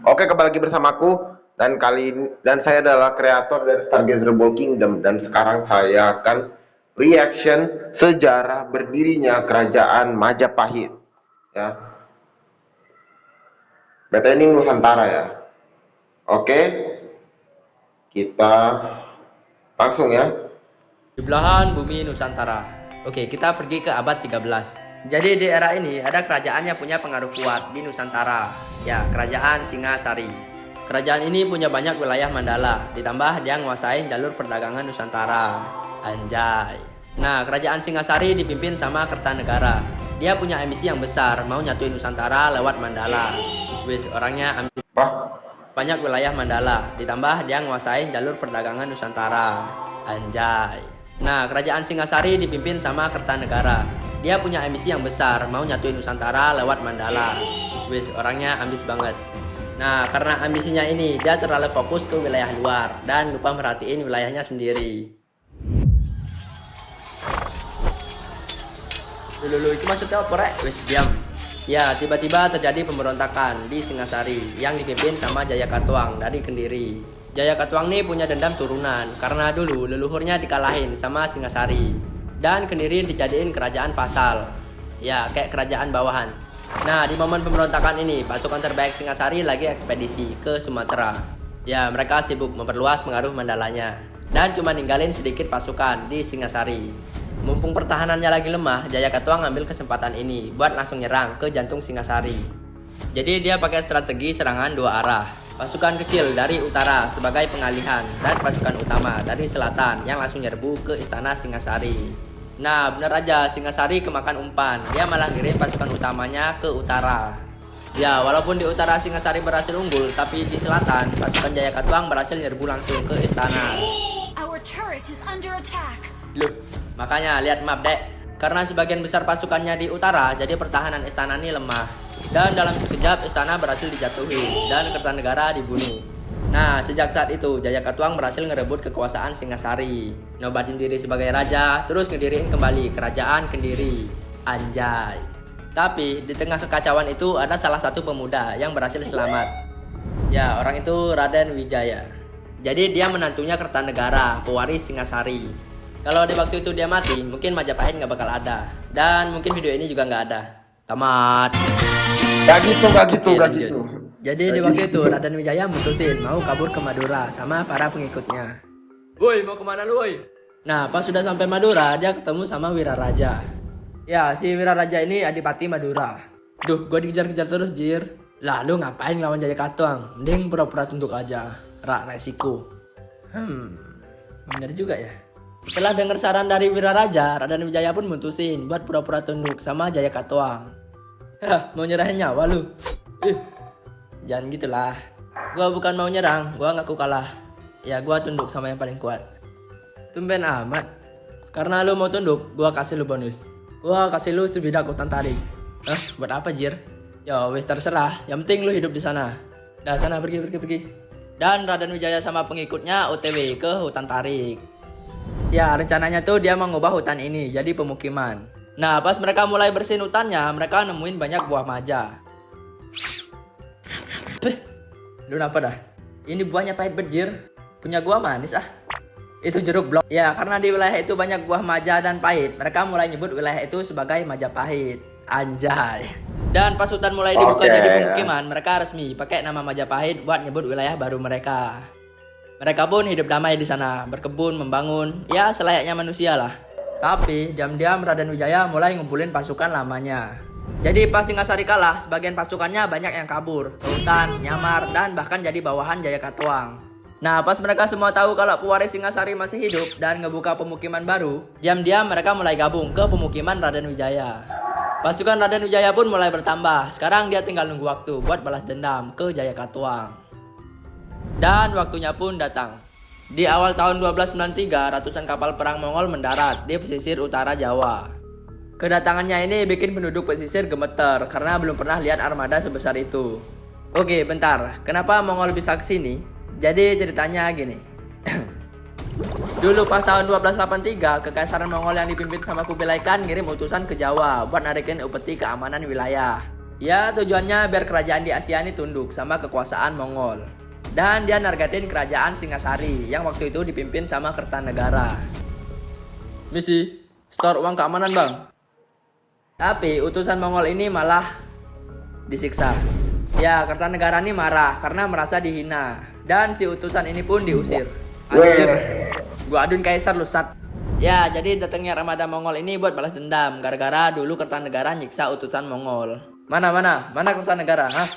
Oke, kembali lagi bersamaku dan saya adalah kreator dari Stargazer Ball Kingdom dan sekarang saya akan reaction sejarah berdirinya kerajaan Majapahit. Ya, berarti ini Nusantara ya. Oke, kita langsung ya. Di belahan bumi Nusantara. Oke, kita pergi ke abad 13. Jadi di era ini ada kerajaan yang punya pengaruh kuat di Nusantara. Ya, kerajaan Singasari. Kerajaan ini punya banyak wilayah Mandala, ditambah dia nguasain jalur perdagangan Nusantara. Anjay. Nah, kerajaan Singasari dipimpin sama Kertanegara. Dia punya ambisi yang besar, mau nyatuin Nusantara lewat Mandala. Wis, orangnya ambisi Apa? banyak wilayah Mandala, ditambah dia nguasain jalur perdagangan Nusantara. Anjay. Nah, kerajaan Singasari dipimpin sama Kertanegara. Dia punya ambisi yang besar, mau nyatuin Nusantara lewat Mandala. Wis, orangnya ambis banget. Nah, karena ambisinya ini, dia terlalu fokus ke wilayah luar dan lupa merhatiin wilayahnya sendiri. Dulu itu maksudnya apa, Rek? Wis, diam. Ya, tiba-tiba terjadi pemberontakan di Singasari yang dipimpin sama Jaya Katuang dari Kendiri. Jaya Katuang ini punya dendam turunan karena dulu leluhurnya dikalahin sama Singasari. Dan Kendiri dijadiin kerajaan vasal. Ya, kayak kerajaan bawahan. Nah, di momen pemberontakan ini, pasukan terbaik Singasari lagi ekspedisi ke Sumatera. Ya, mereka sibuk memperluas pengaruh Mandalanya. Dan cuma ninggalin sedikit pasukan di Singasari. Mumpung pertahanannya lagi lemah, Jaya Katuang ngambil kesempatan ini buat langsung nyerang ke jantung Singasari. Jadi dia pakai strategi serangan dua arah. Pasukan kecil dari utara sebagai pengalihan dan pasukan utama dari selatan yang langsung nyerbu ke istana Singasari. Nah, bener aja Singasari kemakan umpan. Dia malah ngirim pasukan utamanya ke utara. Ya, walaupun di utara Singasari berhasil unggul, tapi di selatan pasukan Jaya Katuang berhasil nyerbu langsung ke istana. Our turret is under attack. Loh, makanya lihat map dek. Karena sebagian besar pasukannya di utara, jadi pertahanan istana ini lemah. Dan dalam sekejap istana berhasil dijatuhi dan Kertanegara dibunuh. Nah, sejak saat itu Jaya Katuang berhasil ngerebut kekuasaan Singasari, nobatin diri sebagai raja, terus ngediriin kembali kerajaan Kendiri. Anjay. Tapi di tengah kekacauan itu ada salah satu pemuda yang berhasil selamat. Ya, orang itu Raden Wijaya. Jadi dia menantunya Kertanegara, pewaris Singasari. Kalau di waktu itu dia mati, mungkin Majapahit nggak bakal ada. Dan mungkin video ini juga nggak ada. Tamat. Gak gitu, gak gitu, Oke, gak lanjut. gitu. Jadi di waktu itu Raden Wijaya mutusin mau kabur ke Madura sama para pengikutnya. Woi, mau kemana lu woi? Nah, pas sudah sampai Madura, dia ketemu sama Wiraraja. Ya, si Wiraraja ini adipati Madura. Duh, gue dikejar-kejar terus, Jir. Lah, lu ngapain lawan Jaya Katuang? Mending pura-pura tunduk aja. Resiko. Bener juga ya. Setelah dengar saran dari Wiraraja, Raden Wijaya pun mutusin buat pura-pura tunduk sama Jaya Katuang. Hah, mau nyerahin nyawa lu? Jangan gitulah. Gua bukan mau nyerang, gua ngaku kalah. Ya gua tunduk sama yang paling kuat. Tumben amat. Karena lu mau tunduk, gua kasih lu bonus. Gua kasih lu sebidak hutan tarik. Hah, buat apa, Jir? Ya wis terserah, yang penting lu hidup di sana. Dah sana pergi. Dan Raden Wijaya sama pengikutnya OTW ke hutan tarik. Ya, rencananya tuh dia mau ngubah hutan ini jadi pemukiman. Nah, pas mereka mulai bersihin hutannya, mereka nemuin banyak buah maja. Lu apa dah? Ini buahnya pahit berjir. Punya gua manis ah. Itu jeruk blok. Ya, karena di wilayah itu banyak buah maja dan pahit, mereka mulai nyebut wilayah itu sebagai Majapahit. Anjay. Dan pas hutan mulai dibuka jadi pemukiman, mereka resmi pakai nama Majapahit buat nyebut wilayah baru mereka. Mereka pun hidup damai di sana, berkebun, membangun, ya selayaknya manusia lah. Tapi diam-diam Raden Wijaya mulai ngumpulin pasukan lamanya. Jadi pas Singasari kalah, sebagian pasukannya banyak yang kabur ke hutan, nyamar, dan bahkan jadi bawahan Jaya Katuang. Nah, pas mereka semua tahu kalau pewaris Singasari masih hidup dan ngebuka pemukiman baru, diam-diam mereka mulai gabung ke pemukiman Raden Wijaya. Pasukan Raden Wijaya pun mulai bertambah. Sekarang dia tinggal nunggu waktu buat balas dendam ke Jaya Katuang. Dan waktunya pun datang. Di awal tahun 1293, ratusan kapal perang Mongol mendarat di pesisir utara Jawa. Kedatangannya ini bikin penduduk pesisir gemeter karena belum pernah lihat armada sebesar itu. Oke, bentar. Kenapa Mongol bisa kesini? Jadi ceritanya gini. Dulu pas tahun 1283, Kekaisaran Mongol yang dipimpin sama Kubilai Khan ngirim utusan ke Jawa buat narikin upeti keamanan wilayah. Ya tujuannya biar kerajaan di Asia ini tunduk sama kekuasaan Mongol. Dan dia nargetin kerajaan Singasari yang waktu itu dipimpin sama Kertanegara. Misi, store uang keamanan bang. Tapi utusan Mongol ini malah disiksa. Ya Kertanegara ini marah karena merasa dihina. Dan si utusan ini pun diusir. Anjir, gua adun kaisar lu sat. Ya jadi datangnya armada Mongol ini buat balas dendam. Gara-gara dulu Kertanegara nyiksa utusan Mongol. Mana Kertanegara, hah?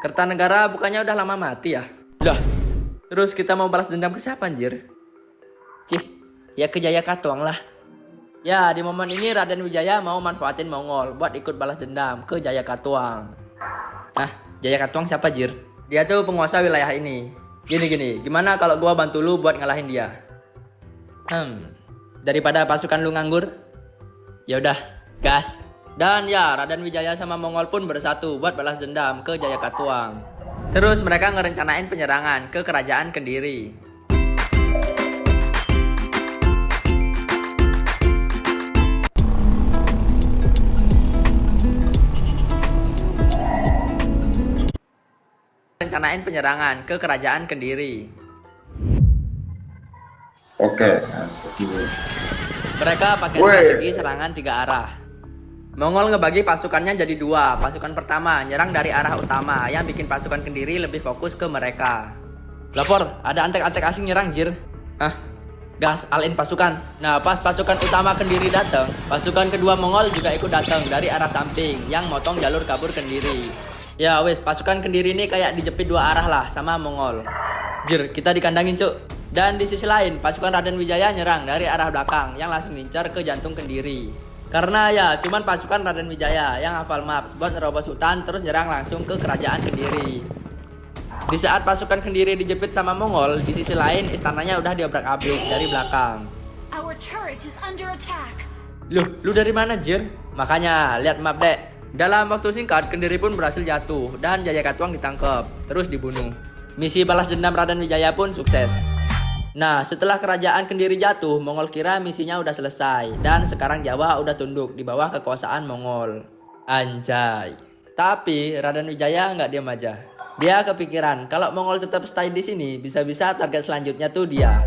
Kertanegara bukannya udah lama mati ya? Lah, terus kita mau balas dendam ke siapa anjir? Cih, ya ke Jayakatwang lah. Ya di momen ini Raden Wijaya mau manfaatin Mongol buat ikut balas dendam ke Jayakatwang. Hah, Jayakatwang siapa anjir? Dia tuh penguasa wilayah ini. Gini, gimana kalau gua bantu lu buat ngalahin dia? Daripada pasukan lu nganggur? Ya udah, gas. Dan ya, Raden Wijaya sama Mongol pun bersatu buat balas dendam ke Jayakatwang. Terus mereka ngerencanain penyerangan ke kerajaan Kendiri. Oke. Mereka pakai strategi serangan 3 arah. Mongol ngebagi pasukannya jadi 2. Pasukan pertama nyerang dari arah utama yang bikin pasukan Kendiri lebih fokus ke mereka. Lapor, ada antek-antek asing nyerang jir. Hah? Gas, alin pasukan. Nah pas pasukan utama Kendiri datang, pasukan kedua Mongol juga ikut datang dari arah samping yang motong jalur kabur Kendiri. Ya wes, pasukan Kendiri ini kayak dijepit 2 arah lah sama Mongol. Jir, kita dikandangin cuk. Dan di sisi lain, pasukan Raden Wijaya nyerang dari arah belakang yang langsung ngincar ke jantung Kendiri. Karena ya cuman pasukan Raden Wijaya yang hafal maps buat nerobos hutan terus nyerang langsung ke kerajaan Kendiri. Di saat pasukan Kendiri dijepit sama Mongol, di sisi lain istananya udah diobrak-abrik dari belakang. Our turret is under attack. Lu dari mana jir? Makanya lihat map dek. Dalam waktu singkat Kendiri pun berhasil jatuh dan Jayakatwang ditangkap terus dibunuh. Misi balas dendam Raden Wijaya pun sukses. Nah setelah kerajaan Kendiri jatuh, Mongol kira misinya udah selesai dan sekarang Jawa udah tunduk di bawah kekuasaan Mongol. Anjay. Tapi Raden Wijaya nggak diam aja. Dia kepikiran kalau Mongol tetap stay di sini, bisa-bisa target selanjutnya tuh dia.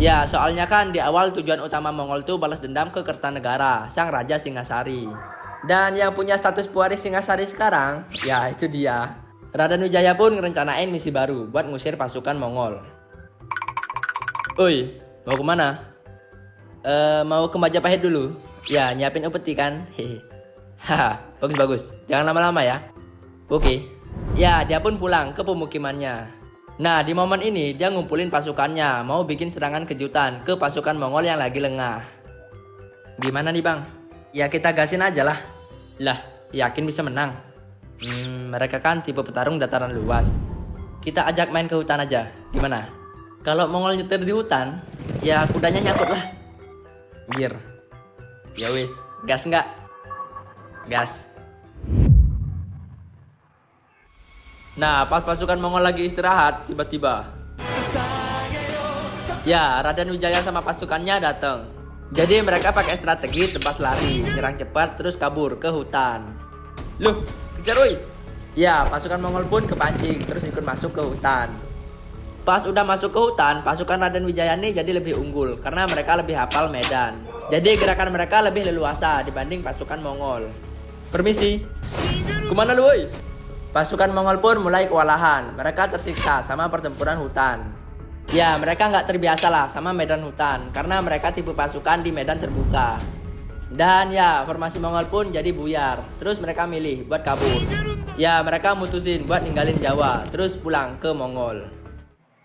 Ya soalnya kan di awal tujuan utama Mongol tuh balas dendam ke Kertanegara, sang raja Singasari. Dan yang punya status pewaris Singasari sekarang, ya itu dia. Raden Wijaya pun ngerencanain misi baru buat ngusir pasukan Mongol. Oi, mau kemana? Mau ke Majapahit dulu. Ya, nyiapin upeti kan? Hehe. Haha, bagus. Jangan lama-lama ya. Oke. Ya, dia pun pulang ke pemukimannya. Nah, di momen ini dia ngumpulin pasukannya, mau bikin serangan kejutan ke pasukan Mongol yang lagi lengah. Gimana nih, Bang? Ya kita gasin aja lah. Lah, yakin bisa menang? Mereka kan tipe petarung dataran luas. Kita ajak main ke hutan aja. Gimana? Kalau Mongol nyetir di hutan, ya kudanya nyangkut lah. Gir. Ya wis, gas nggak? Gas. Nah, pas pasukan Mongol lagi istirahat, tiba-tiba ya Raden Wijaya sama pasukannya datang. Jadi mereka pakai strategi tebas lari, nyerang cepat terus kabur ke hutan. Loh, kejar woi. Ya, pasukan Mongol pun kepancing terus ikut masuk ke hutan. Pas udah masuk ke hutan, pasukan Raden Wijaya ini jadi lebih unggul karena mereka lebih hafal medan. Jadi gerakan mereka lebih leluasa dibanding pasukan Mongol. Permisi. Kemana lu woi? Pasukan Mongol pun mulai kewalahan. Mereka tersiksa sama pertempuran hutan. Ya mereka nggak terbiasa lah sama medan hutan karena mereka tipe pasukan di medan terbuka. Dan ya formasi Mongol pun jadi buyar. Terus mereka milih buat kabur. Ya mereka mutusin buat ninggalin Jawa terus pulang ke Mongol.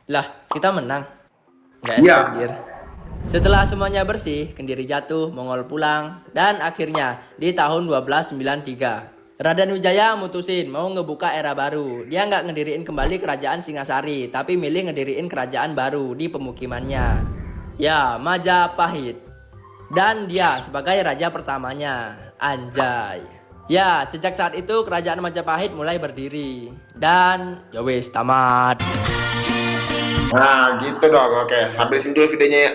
Lah, kita menang. Nggak anjir. Setelah semuanya bersih, Kendiri jatuh, Mongol pulang, dan akhirnya di tahun 1293, Raden Wijaya mutusin mau ngebuka era baru. Dia nggak ngediriin kembali kerajaan Singasari, tapi milih ngediriin kerajaan baru di pemukimannya. Ya, Majapahit. Dan dia sebagai raja pertamanya. Anjay. Ya, sejak saat itu kerajaan Majapahit mulai berdiri. Dan ya wis tamat. Nah gitu dong, oke. Sampai sini dulu videonya ya.